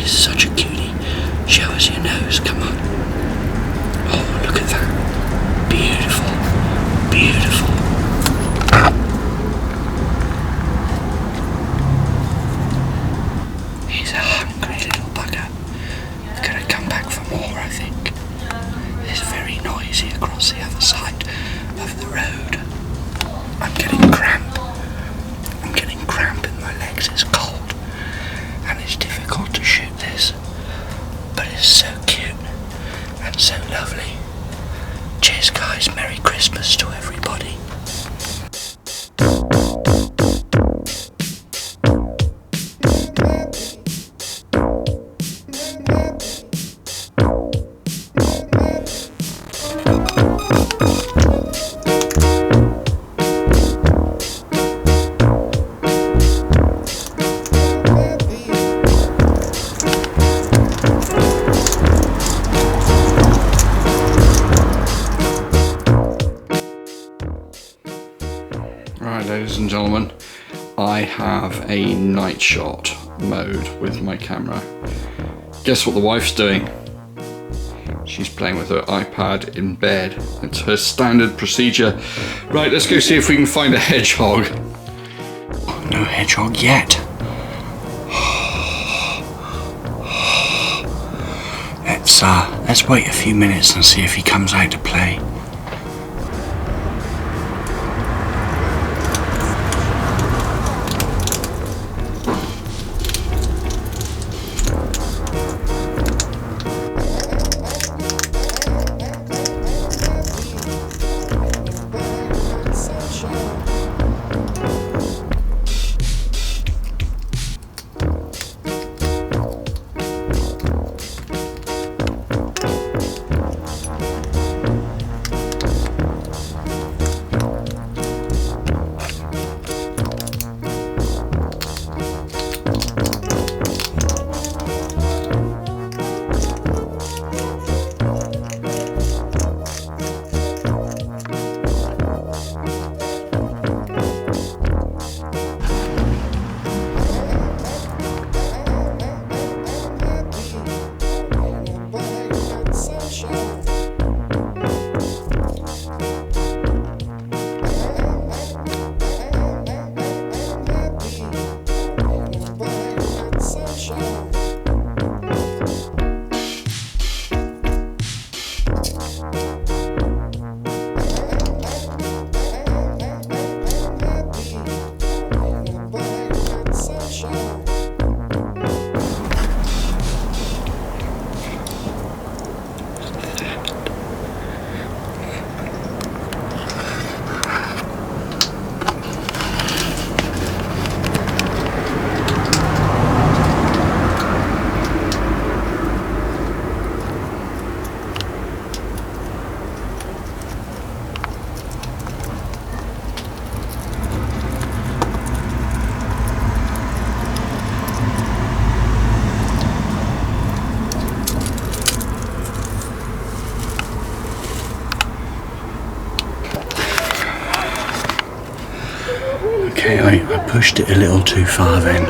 is such a cutie. Show us your nose, come on. Oh, look at that. Beautiful. Beautiful. He's a hungry little bugger. He's gonna come back for more, I think. It's very noisy across the other side of the road. I'm getting cramp. I'm getting cramp in my legs. It's cold. And it's difficult to shoot this. But it's so cute and so lovely. Cheers guys, Merry Christmas to everybody. Right, ladies and gentlemen, I have a night shot mode with my camera. Guess what the wife's doing? She's playing with her iPad in bed. It's her standard procedure. Right, let's go see if we can find a hedgehog. Oh, no hedgehog yet. Let's wait a few minutes and see if he comes out to play. Okay, I pushed it a little too far then.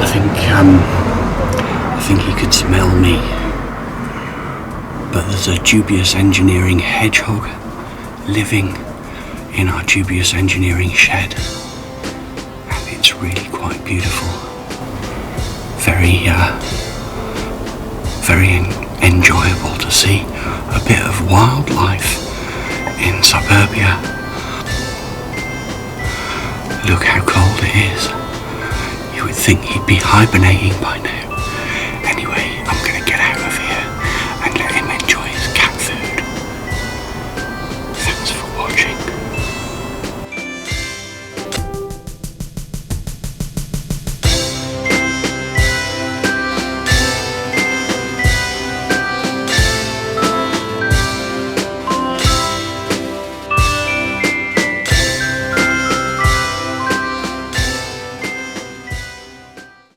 I think he could smell me. But there's a Dubious Engineering hedgehog living in our Dubious Engineering shed. And it's really quite beautiful. Very enjoyable to see a bit of wildlife in suburbia. Look how cold it is. You would think he'd be hibernating by now.